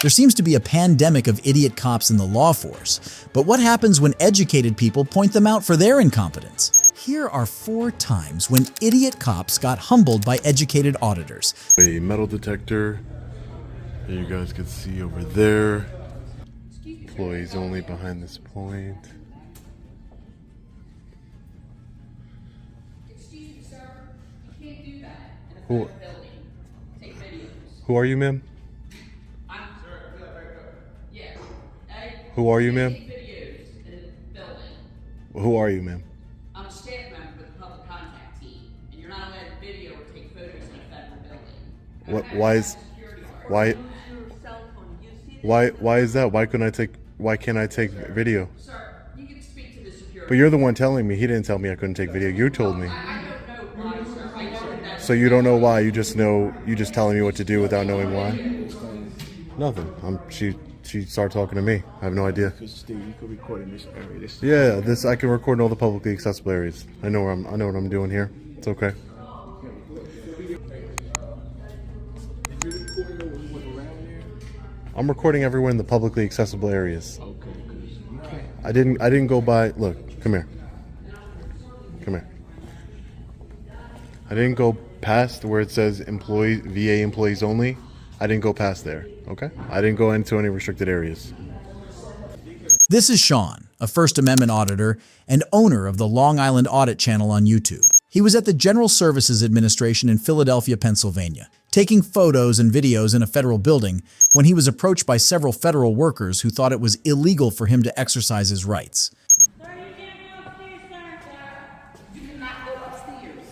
There seems to be a pandemic of idiot cops in the law force, but what happens when educated people point them out for their incompetence? Here are 4 times when idiot cops got humbled by educated auditors. A metal detector, and you guys can see over there. Employees only behind this point. Excuse me, sir. You can't do that in a federal building. Take videos. Who are you, ma'am? Yes. Who are you, ma'am? Take videos in a building. Who are you, ma'am? I'm a staff member with the public contact team, and you're not allowed to video or take photos in a federal building. What? Why is that? Why can't I take video? Sir, you can speak to the security. But you're the one telling me. He didn't tell me I couldn't take video. You told me. I don't know why, sir. I know that. So you don't know why. You just telling me what to do without knowing why. Nothing. She started talking to me. I have no idea. Steve, you could record in this area. I can record in all the publicly accessible areas. I know what I'm doing here. It's okay. I'm recording everywhere in the publicly accessible areas. Okay. I didn't go by. Look, come here. Come here. I didn't go past where it says VA employees only. I didn't go past there. Okay. I didn't go into any restricted areas. This is Sean, a First Amendment auditor and owner of the Long Island Audit channel on YouTube. He was at the General Services Administration in Philadelphia, Pennsylvania, taking photos and videos in a federal building when he was approached by several federal workers who thought it was illegal for him to exercise his rights. Sir, you can't go upstairs, sir. You cannot go upstairs.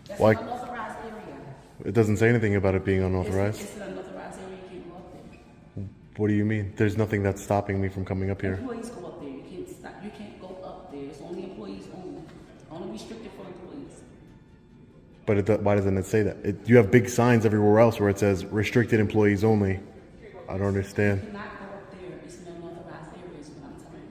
That's Why? an unauthorized area. It doesn't say anything about it being unauthorized. It's an unauthorized area. You can't go up there. What do you mean? There's nothing that's stopping me from coming up here. Employees go up there. You can't stop. You can't go up there. It's only employees only. Only restricted for employees. But why doesn't it say that? You have big signs everywhere else where it says restricted employees only. I don't understand. You cannot go up there. It's an unauthorized area. Is what I'm telling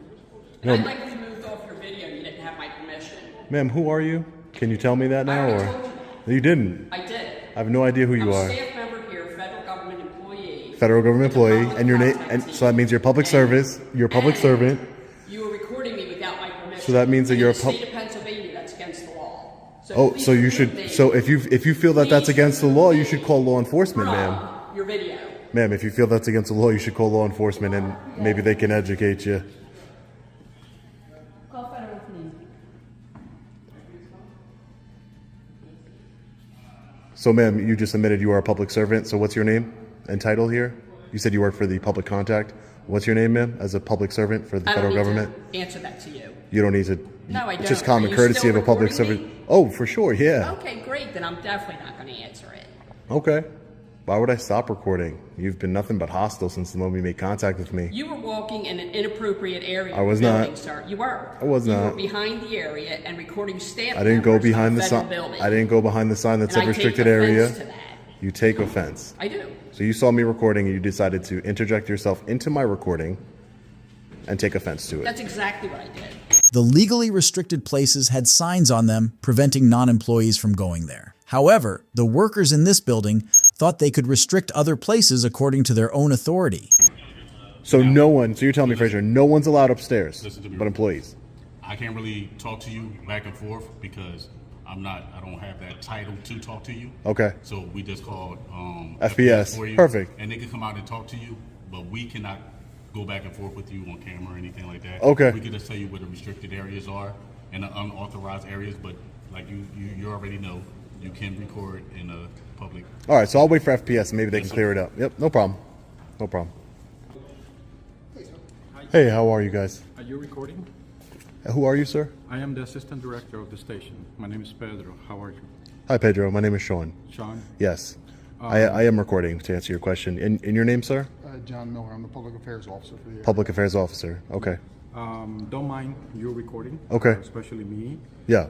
you. No, I'd like to be moved off your video. You didn't have my permission. ma'am, who are you? Can you tell me that now, I already or told you that. you didn't? I did. I have no idea who you I'm are. a staff member here, federal government employee. Federal government with the employee, public and your name, contact and team. so that means you're public service. You're a public And servant. You were recording me without my permission. So that means that And you're in a the state of Pennsylvania, that's against the law. So you please should. remove me. So if you feel that that's Please against the law, you should call law enforcement, from ma'am. your video. Ma'am, if you feel that's against the law, you should call law enforcement, and maybe they can educate you. Call federal police. So, ma'am, you just admitted you are a public servant. So what's your name and title here? You said you work for the public contact. What's your name, ma'am, as a public servant for the I don't federal need government? to answer that to you. You don't need to. No, I It's just don't. common Are you courtesy still of a public recording servant. me? Oh, for sure, yeah. Okay, great. Then I'm definitely not going to answer it. Okay. Why would I stop recording? You've been nothing but hostile since the moment you made contact with me. You were walking in an inappropriate area. I was of the building, not. Sir. You were. I was You not. were behind the area and recording staff. I didn't go members of behind the federal sign. building. I didn't go behind the sign that And said I take restricted offense area. to that. You take offense. I do. So you saw me recording and you decided to interject yourself into my recording and take offense to it. That's exactly what I did. The legally restricted places had signs on them preventing non-employees from going there. However, the workers in this building thought they could restrict other places according to their own authority. So you're telling me, Fraser, no one's allowed upstairs Listen to me. but employees. I can't really talk to you back and forth because I don't have that title to talk to you. Okay. So we just called FPS. for you, Perfect. And they can come out and talk to you, but we cannot go back and forth with you on camera or anything like that. Okay. We can just tell you where the restricted areas are and the unauthorized areas, but like you already know, you can record in a public. All right, so I'll wait for FPS and maybe they Yes, can sir. clear it up. Yep, no problem. No problem. Hey, how are you guys? Are you recording? Who are you, sir? I am the assistant director of the station. My name is Pedro. How are you? Hi, Pedro. My name is Sean. Sean? Yes. I am recording to answer your question. In your name, sir? John Miller. I'm the public affairs officer for the area. Public Affairs Officer. Okay. Don't mind you recording. Okay. Especially me. Yeah.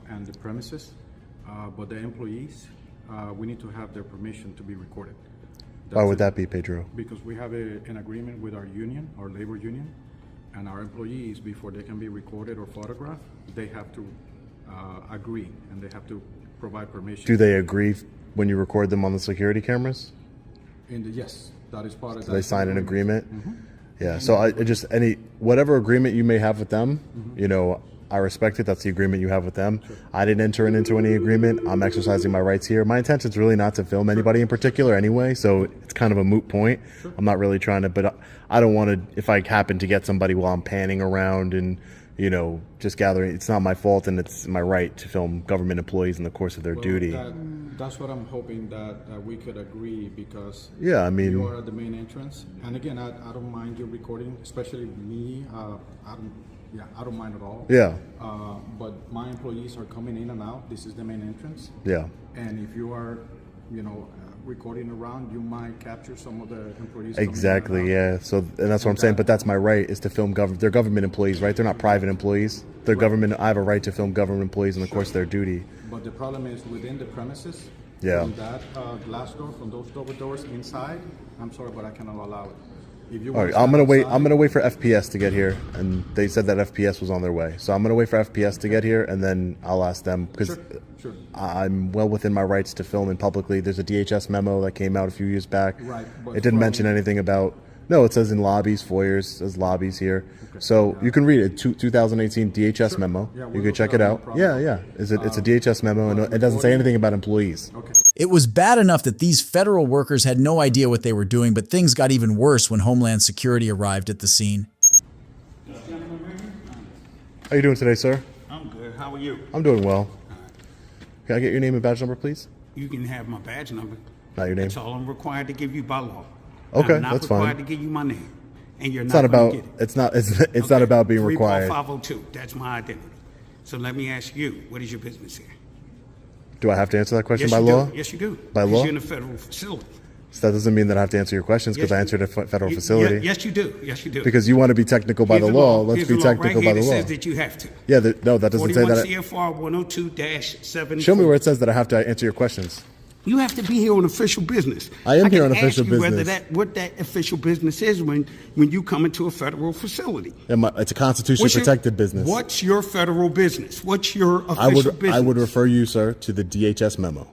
And the premises. But the employees, we need to have their permission to be recorded. Why would that be, Pedro? Because we have an agreement with our union, our labor union, and our employees, before they can be recorded or photographed, they have to agree and they have to provide permission. Do they agree when you record them on the security cameras? Yes. That is part of. They sign an agreement. Mm-hmm. Yeah. So I just whatever agreement you may have with them, you know, I respect it. That's the agreement you have with them. I didn't enter into any agreement. I'm exercising my rights here. My intention is really not to film anybody in particular anyway, so it's kind of a moot point. I'm not really trying to, but I don't want to, if I happen to get somebody while I'm panning around and, you know, just gathering, it's not my fault and it's my right to film government employees in the course of their duty. That's what I'm hoping that we could agree, because Yeah, I mean, you are at the main entrance. And again, I don't mind you recording, especially me. I don't mind at all. yeah, But my employees are coming in and out. This is the main entrance. yeah. And if you are, recording around, you might capture some of the employees. coming in and Exactly, out. yeah. So, and that's what I'm saying. But that's my right, is to film they're government employees, right? They're not private employees. They're government. I have a right to film government employees in the course of their duty. But the problem is within the premises. Yeah. From that glass door, from those double doors inside. I'm sorry, but I cannot allow it. If you All want right, to I'm gonna stand wait. outside- I'm gonna wait for FPS to get here, and they said that FPS was on their way. So I'm gonna wait for FPS to get here, and then I'll ask them because Sure. I'm well within my rights to film in publicly. There's a DHS memo that came out a few years back. Right, but It didn't from- mention anything about. No, it says in lobbies, foyers, it says lobbies here. So you can read it. 2018 DHS memo. Yeah, You we'll can check look it it up, out. no problem. Yeah. It's a DHS memo, and it doesn't say anything about employees. Okay. It was bad enough that these federal workers had no idea what they were doing, but things got even worse when Homeland Security arrived at the scene. How you doing today, sir? I'm good. How are you? I'm doing well. Can I get your name and badge number, please? You can have my badge number. Not your name. That's all I'm required to give you by law. Okay, I'm not that's fine. required to give you my name, and you're It's not not going about. to get it. It's not. It's not about being required. 34502. That's my identity. So let me ask you, what is your business here? Do I have to answer that question Yes, by you law? do. Yes, you do. By 'Cause law? You're in a federal facility. So that doesn't mean that I have to answer your questions because Yes, I answered a federal You- facility. Yes, you do. Yes, you do. Because you want to be technical by Here's the law. Let's Here's be the law technical right by here the that law. says that you have to. Yeah. No, that doesn't say 41 that. CFR 102-7. Show me where it says that I have to answer your questions. You have to be here on official business. I am here can on official ask you whether business. what that official business is when you come into a federal facility. It's a constitution protected business. What's your federal business? What's your I official would business? I would refer you, sir, to the DHS memo.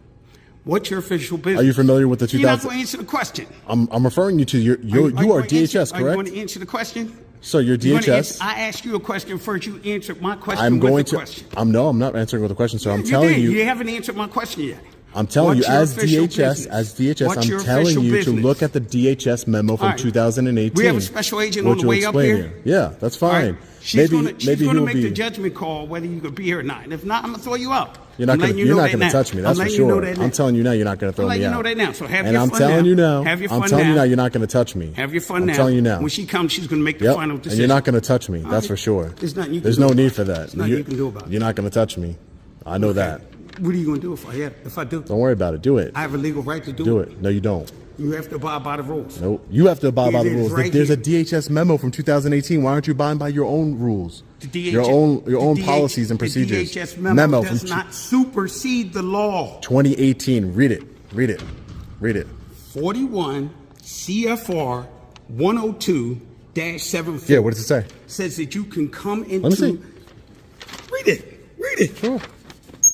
What's your official business? Are you familiar with the You're not 2000? going to answer the question. I'm referring you to you are going to DHS, answer, Are you correct? going to answer the question? So you're You're gonna DHS. answer- I asked you a question first. You answered my question I'm with going the to. question. I'm not answering with a question, sir. I'm You telling did. you. You haven't answered my question yet. I'm telling What's you, your as official DHS, business? What's your I'm telling official you to business? look at the DHS memo from All right. 2018. We have a special agent on which the will way up explain here. it. Yeah, that's All fine. right. She's going to maybe make he'll be. the judgment call whether you could be here or not. And if not, I'm going to throw you out. You're not I'm going letting you know that to now. touch me. I'm That's for letting you know sure. that now. I'm telling you now, you're not going to throw I'm me letting out. you know that now. So have And your I'm fun telling now. you now. Have your I'm fun telling you now. now, you're not going to touch me. Have your fun I'm now. telling you now. When she comes, she's going to make the Yep. final And decision. you're not going to touch me. That's right. for sure. There's nothing you can There's do no about need it. for that. There's nothing you can do about it. You're not going to touch me. I know that. What are you going to do if I do? Don't worry about it. Do it. I have a legal right to Do it. No, you don't. You have to abide by the rules. Nope. You have to abide by It the is rules. right There's here. a DHS memo from 2018. Why aren't you abiding by your own rules? Your own policies and procedures. The DHS memo from does not supersede the law. 2018. Read it. Read it. Read it. 41 CFR 102-74. Yeah, what does it say? Says that you can come into. Let me see. Read it. Read it. Sure.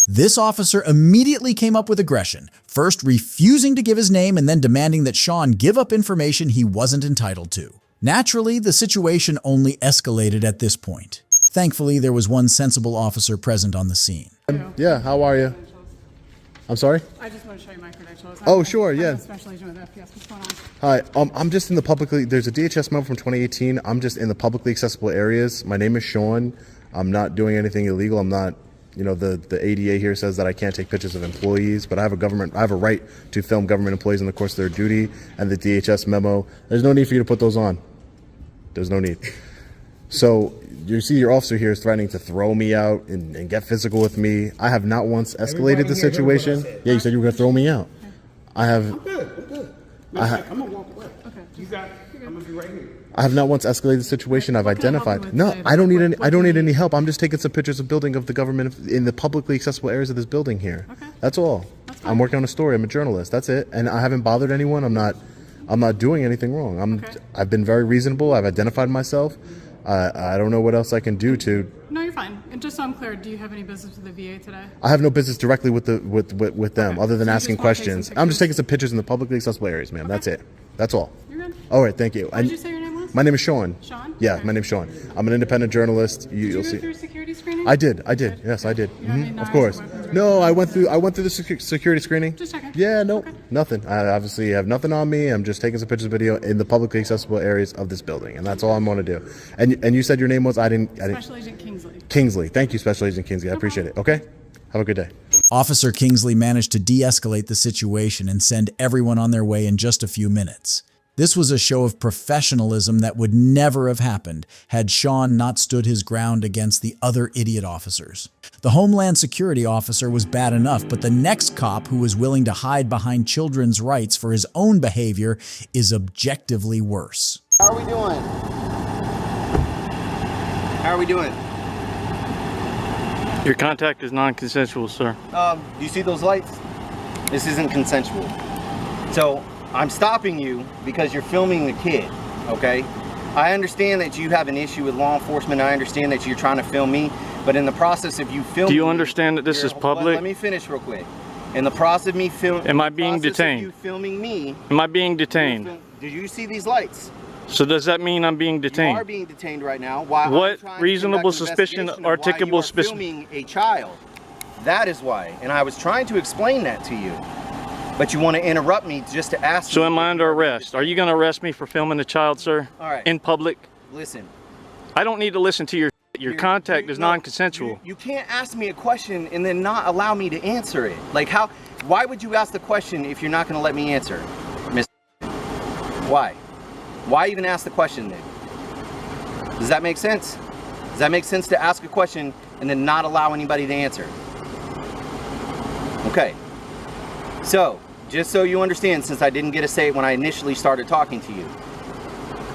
This officer immediately came up with aggression, first refusing to give his name and then demanding that Sean give up information he wasn't entitled to. Naturally, the situation only escalated at this point. Thankfully, there was one sensible officer present on the scene. Yeah, how are you? I'm sorry? I just want to show you my credentials. Oh, sure, yeah. I'm a special agent with FPS. What's going on? Hi, I'm just in the publicly, there's a DHS memo from 2018. I'm just in the publicly accessible areas. My name is Sean. I'm not doing anything illegal. I'm not, the ADA here says that I can't take pictures of employees, but I have a right to film government employees in the course of their duty, and the DHS memo, there's no need for you to put those on. There's no need. So you see your officer here is threatening to throw me out and get physical with me. I have not once escalated the situation. Yeah, you said you were going to throw me out. I have. I'm good. I'm going to walk away. Okay. You got it. I'm going to be right here. I have not once escalated the situation. I've What can I help you identified. with No, today? I don't need any. What I don't do you need any need? help. I'm just taking some pictures of building of the government in the publicly accessible areas of this building here. Okay. That's all. That's fine. I'm working on a story. I'm a journalist. That's it. And I haven't bothered anyone. I'm not doing anything wrong. Okay. I've been very reasonable. I've identified myself. I don't know what else I can do to. No, you're fine. And just so I'm clear, do you have any business with the VA today? I have no business directly with them, Okay. other than So you asking just wanna take some questions. I'm just pictures? taking some pictures in the publicly accessible areas, ma'am. That's it. That's all. You're All right, thank you. What did you say your name was? My name is Sean. Sean? Yeah, Okay. my name's Sean. I'm an independent journalist. Did you You'll go see. through security screening? I did. Yes, I did. You have any Of knives course. or weapons or No, anything? I went through the security screening. Just checking. Yeah, no, Okay. nothing. I obviously have nothing on me. I'm just taking some pictures, video in the publicly accessible areas of this building, and that's all I'm going to do. And you said your name was? I didn't. Special Agent Kingsley. Kingsley. Thank you, Special Agent Kingsley. I appreciate it. Okay. Have a good day. Officer Kingsley managed to de-escalate the situation and send everyone on their way in just a few minutes. This was a show of professionalism that would never have happened had Sean not stood his ground against the other idiot officers. The Homeland Security officer was bad enough, but the next cop who was willing to hide behind children's rights for his own behavior is objectively worse. How are we doing? How are we doing? Your contact is non-consensual, sir. Do you see those lights? This isn't consensual. So I'm stopping you because you're filming the kid, okay? I understand that you have an issue with law enforcement. I understand that you're trying to film me, but in the process of you filming, Do you understand that this is public? Let me finish real quick. In the process of me filming, Am I being detained? You filming me. Am I being detained? Did you see these lights? So does that mean I'm being You are detained? being detained right now. Why? What I'm trying to reasonable conduct an suspicion, investigation of why you articulable are suspicion- filming a child. That is why. And I was trying to explain that to you. But you want to interrupt me just to ask So me. am I under arrest? Are you going to arrest me for filming a child, sir? All right. In public? Listen. I don't need to listen to your contact is No, non-consensual. You can't ask me a question and then not allow me to answer it. Like how? Why would you ask the question if you're not going to let me answer, Miss? Why? Why even ask the question then? Does that make sense? Does that make sense to ask a question and then not allow anybody to answer? Okay. So, just so you understand, since I didn't get to say it when I initially started talking to you,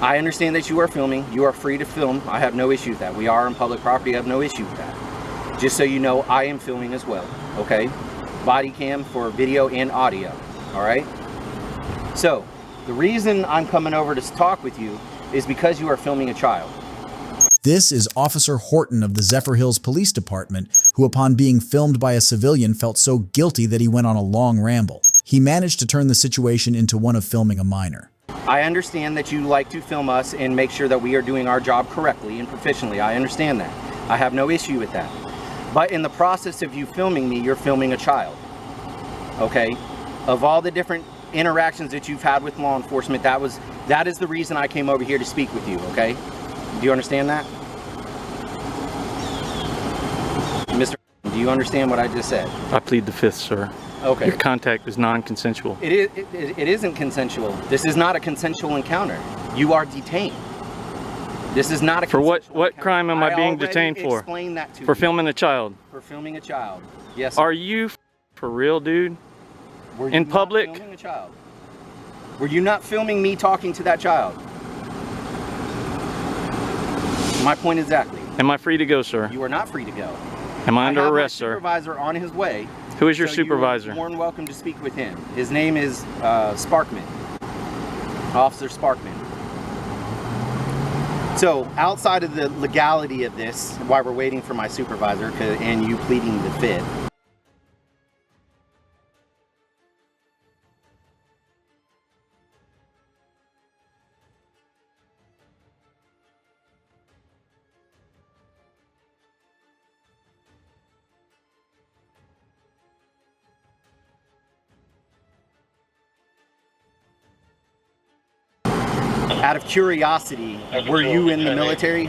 I understand that you are filming. You are free to film. I have no issue with that. We are on public property. I have no issue with that. Just so you know, I am filming as well, okay? Body cam for video and audio, all right? So, the reason I'm coming over to talk with you is because you are filming a child. This is Officer Horton of the Zephyr Hills Police Department, who upon being filmed by a civilian felt so guilty that he went on a long ramble. He managed to turn the situation into one of filming a minor. I understand that you like to film us and make sure that we are doing our job correctly and proficiently. I understand that. I have no issue with that. But in the process of you filming me, you're filming a child. Okay? Of all the different interactions that you've had with law enforcement, that is the reason I came over here to speak with you, okay? Do you understand that? Mr. Do you understand what I just said? I plead the fifth, sir. Okay. Your contact is non-consensual. It isn't consensual. This is not a consensual encounter. You are detained. This is not a For what encounter. crime am I being already detained for? explained that to For you. filming a child. For filming a child. Yes. Are you for real, dude? Were you in not public? filming a child? Were you not filming me talking to that child? My point exactly. Am I free to go, sir? You are not free to go. Am I under have arrest, my sir? supervisor on his way. Who is your so supervisor? You're more than welcome to speak with him. His name is Sparkman. Officer Sparkman. So, outside of the legality of this, while we're waiting for my supervisor and you pleading the fifth, out of curiosity, were you in the military?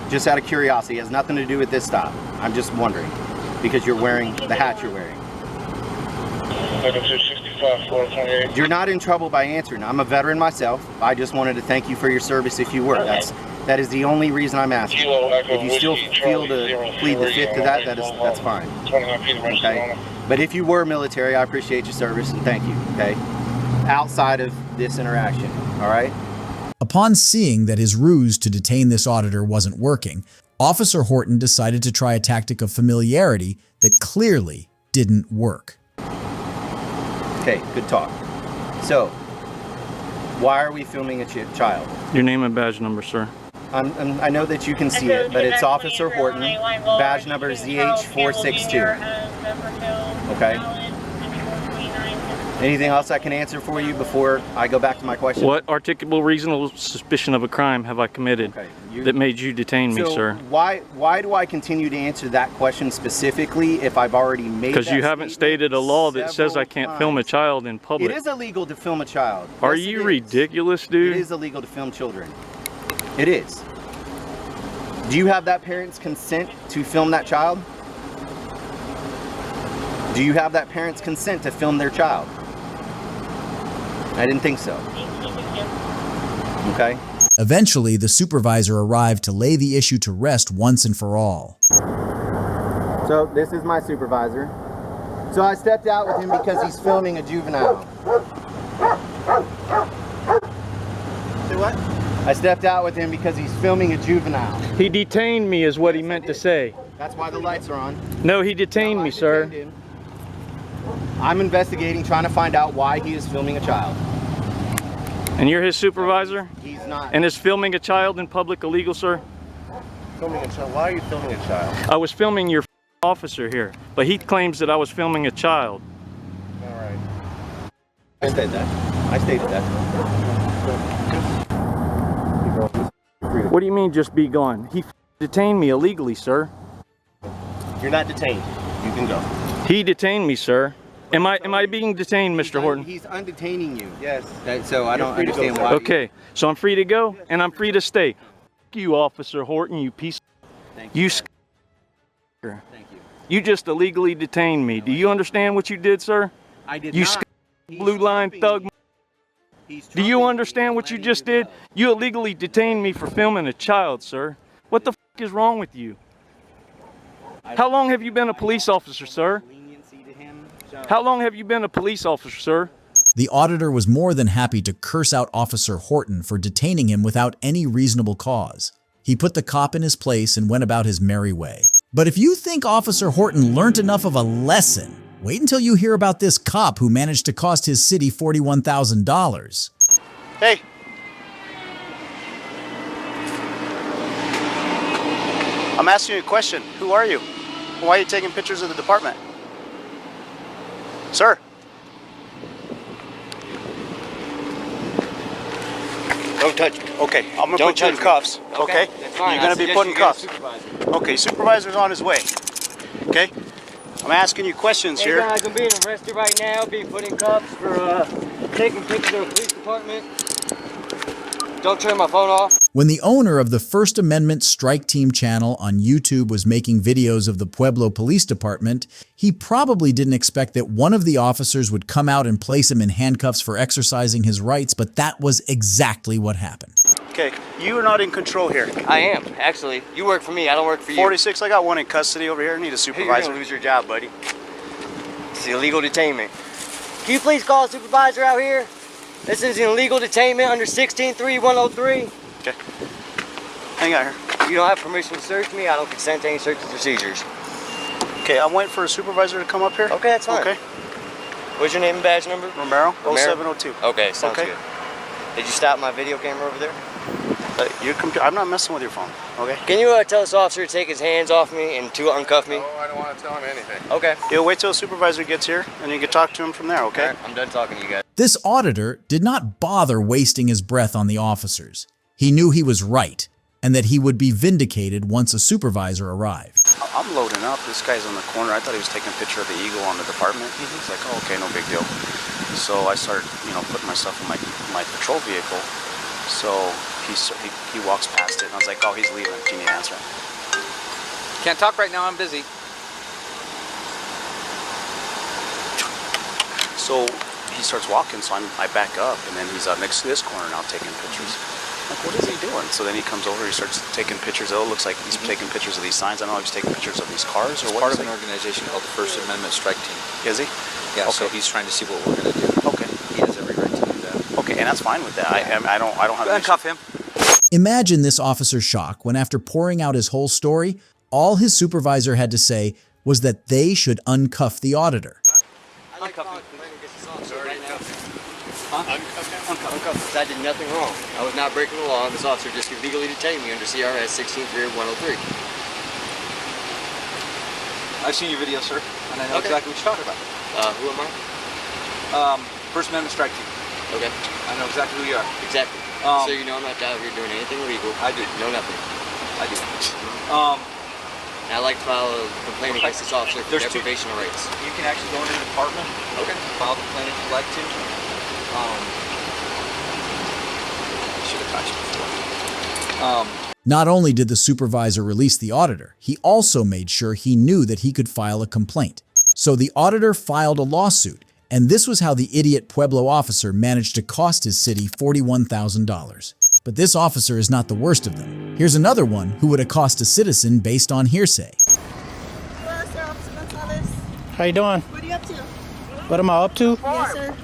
Just out of curiosity, it has nothing to do with this stop. I'm just wondering, because you're wearing the hat you're wearing. You're not in trouble by answering. I'm a veteran myself. I just wanted to thank you for your service if you were. That is the only reason I'm asking. If you still feel to plead the fifth to that's fine. Okay? But if you were military, I appreciate your service and thank you, okay? Outside of this interaction, all right? Upon seeing that his ruse to detain this auditor wasn't working, Officer Horton decided to try a tactic of familiarity that clearly didn't work. Okay, good talk. So, why are we filming a child? Your name and badge number, sir. I know that you can see it, but it's Officer Horton. Badge number ZH462. Okay? Anything else I can answer for you before I go back to my question? What articulable reasonable suspicion of a crime have I committed that made you detain me, So sir? why do I continue to answer that question specifically if I've already made Because that you haven't statement stated a law that says I several can't film a times? child in public. It is illegal to film a child. Are Yes, you it is. ridiculous, dude? It is illegal to film children. It is. Do you have that parent's consent to film that child? Do you have that parent's consent to film their child? I didn't think so. Okay. Eventually, the supervisor arrived to lay the issue to rest once and for all. So this is my supervisor. So I stepped out with him because he's filming a juvenile. Say what? I stepped out with him because he's filming a juvenile. He detained me is what he meant to say. That's why the lights are on. No, he detained me, sir. Detained him. I'm investigating, trying to find out why he is filming a child. And you're his supervisor? He's not. And is filming a child in public illegal, sir? Filming a child? Why are you filming a child? I was filming your officer here, but he claims that I was filming a child. All right. I stated that. I stated that. What do you mean just be gone? He detained me illegally, sir. You're not detained. You can go. He detained me, sir. Am I being detained, Mr. Horton? He's undetaining you. Yes. So I don't free to go, understand sir. why. Okay, so I'm free to go and I'm free to stay. F you, Officer Horton, you piece of... Thank You sir. sc***er. Thank you. You just illegally detained me. Do you understand what you did, sir? I did You not. blue line thug. Do you understand what you just did? You illegally detained me for filming a child, sir. What the f is wrong with you? How long have you been a police officer, sir? How long have you been a police officer, sir? The auditor was more than happy to curse out Officer Horton for detaining him without any reasonable cause. He put the cop in his place and went about his merry way. But if you think Officer Horton learned enough of a lesson, wait until you hear about this cop who managed to cost his city $41,000. Hey. I'm asking you a question. Who are you? Why are you taking pictures of the department? Sir. Don't touch me. Okay, I'm gonna put you in cuffs. Okay? You're gonna be put in cuffs. Okay, supervisor's on his way. Okay? I'm asking you questions here. Guys, I'm being arrested right now, being put in cuffs for taking pictures of the police department. Don't turn my phone off. When the owner of the First Amendment Strike Team channel on YouTube was making videos of the Pueblo Police Department, he probably didn't expect that one of the officers would come out and place him in handcuffs for exercising his rights, but that was exactly what happened. Okay, you are not in control here. I am, actually. You work for me, I don't work for you. 46, I got one in custody over here. I need a You're supervisor. gonna lose your job, buddy. It's illegal detainment. Can you please call a supervisor out here? This is an illegal detainment under 16.3.103. Okay. Hang out here. You don't have permission to search me. I don't consent to any search procedures. Okay, I'm waiting for a supervisor to come up here. Okay, that's fine. Okay. What's your name and badge number? Romero, Romero? 0702. Okay, sounds Okay. good. Did you stop my video camera over there? I'm not messing with your phone, okay? Can you tell this officer to take his hands off me and to uncuff me? Oh, I don't want to tell him anything. Okay. You'll wait till the supervisor gets here, and you can talk to him from there, okay? All right, I'm done talking to you guys. This auditor did not bother wasting his breath on the officers. He knew he was right, and that he would be vindicated once a supervisor arrived. I'm loading up. This guy's on the corner. I thought he was taking a picture of the eagle on the department. He's like, oh, okay, no big deal. So I start, putting myself in my patrol vehicle. So he walks past it, and I was like, oh, he's leaving. Do you need to answer? Can't talk right now, I'm busy. So he starts walking, so I back up, and then he's next to this corner now taking pictures. Like, what is he doing? So then he comes over, he starts taking pictures. Oh, it looks like he's taking pictures of these signs. I don't know if he's taking pictures of these cars or what. Part of an organization called the First Amendment Strike Team. Is he? Yeah, Okay. so he's trying to see what we're going to do. Okay. He has every right to do that. Okay, and that's fine with that. I don't have an issue. Uncuff him. Imagine this officer's shock when, after pouring out his whole story, all his supervisor had to say was that they should uncuff the auditor. Uncuff me. Uncuff. I did nothing wrong. I was not breaking the law. This officer just illegally detained me under CRS 16.3.103. I've seen your video, sir, and I know exactly what you're talking about. Who am I? First Amendment strike team. Okay. I know exactly who you are. Exactly. Um, So you know I'm not out here doing anything illegal. I do. No, nothing. I do. And I'd like to file a complaint against this officer for There's deprivation of rights. You can actually go into the department. Okay. File the complaint if you'd like to. Should have touched before. Not only did the supervisor release the auditor, he also made sure he knew that he could file a complaint. So the auditor filed a lawsuit, and this was how the idiot Pueblo officer managed to cost his city $41,000. But this officer is not the worst of them. Here's another one who would accost a citizen based on hearsay. Hello, sir, Officer Gonzalez. How you doing? What are you up to? What am I up to? Yes, sir.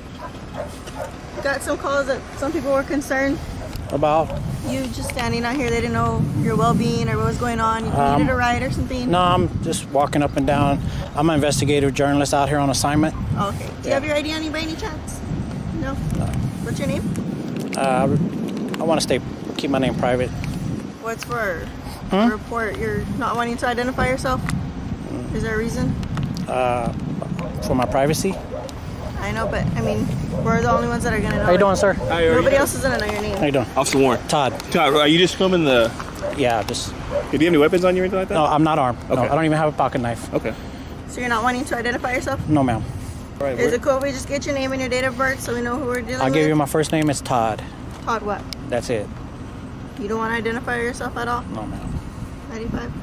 Got some calls that some people were concerned. About? You just standing out here, they didn't know your well-being or what was going on. You needed a ride or something? No, I'm just walking up and down. I'm an investigative journalist out here on assignment. Oh, okay. Do you have your ID on you by any chance? No? No. What's your name? I want to keep my name private. What's for a report? You're not wanting to identify yourself? Is there a reason? For my privacy. I know, but I mean, we're the only ones that are gonna know. How you doing, sir? Nobody else is gonna know your name. How you doing? Officer Warren. Todd. Todd, are you just filming the... Yeah, just... Do you have any weapons on you or anything like that? No, I'm not armed. Okay. No, I don't even have a pocket knife. Okay. So you're not wanting to identify yourself? No, ma'am. All right, Is it cool if we just get your name and your date of birth so we know who we're dealing I'll with? give you my first name. It's Todd. Todd what? That's it. You don't want to identify yourself at all? No, ma'am. 95?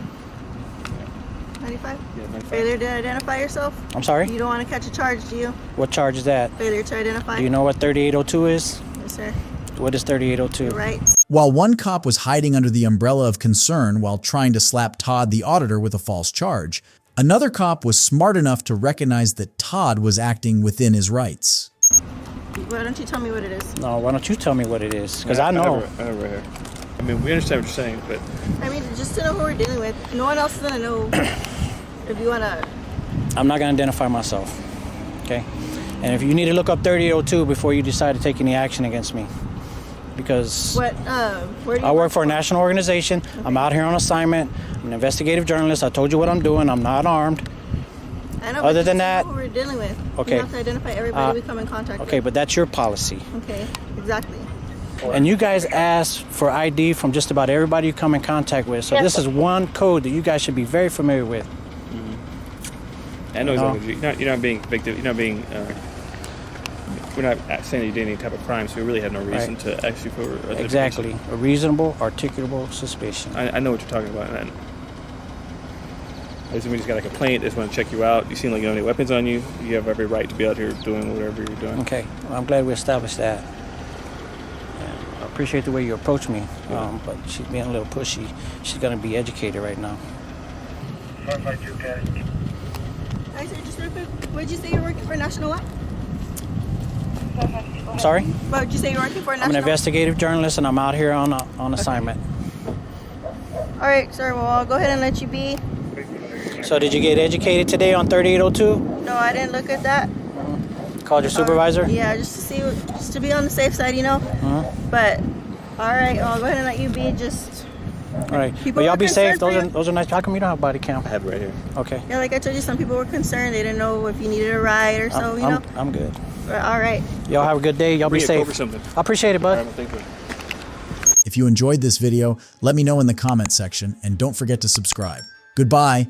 95? Yeah, 95. Failure to identify yourself? I'm sorry? You don't want to catch a charge, do you? What charge is that? Failure to identify? Do you know what 3802 is? Yes, sir. What is 3802? You're right. While one cop was hiding under the umbrella of concern while trying to slap Todd the auditor with a false charge, another cop was smart enough to recognize that Todd was acting within his rights. Why don't you tell me what it is? No, why don't you tell me what it is? Because I know. I never heard. I mean, we understand what you're saying, but... I mean, just to know who we're dealing with. No one else is going to know if you want to... I'm not going to identify myself, okay? And if you need to look up 3802 before you decide to take any action against me, because Where do you I work for a national organization. Okay. I'm out here on assignment. I'm an investigative journalist. I told you what I'm doing. I'm not armed. I know, Other than that, know who we're dealing with. Okay. You have to identify everybody we come in contact with. Okay, but that's your policy. Okay, exactly. And you guys ask for ID from just about everybody you come in contact with. So this is one code that you guys should be very familiar with. I know exactly. You're not being victim. You're not being. We're not saying that you did any type of crime, so we really have no reason to ask you for. Exactly, a reasonable, articulable suspicion. I know what you're talking about, and I assume we just got a complaint. They just want to check you out. You seem like you don't have any weapons on you. You have every right to be out here doing whatever you're doing. Okay, well, I'm glad we established that. I appreciate the way you approach me, but she's being a little pushy. She's going to be educated right now. Hi, sir, just real quick. What did you say you're working for National what? I'm sorry? What did you say you're working for National? I'm an investigative journalist, and I'm out here on assignment. All right, sir. Well, I'll go ahead and let you be. So did you get educated today on 3802? No, I didn't look at that. Called your supervisor? Yeah, just to see, just to be on the safe side, you know. But all right, I'll go ahead and let you be. Just all right. People But y'all were be safe. concerned Those are nice. How come you don't have body cam? I have it right here. Okay. yeah, like I told you, some people were concerned. They didn't know if you needed a ride or so, you know. I'm good. But, all right. Y'all have a good day. Y'all be safe. I appreciate it, bud. If you enjoyed this video, let me know in the comment section and don't forget to subscribe. Goodbye.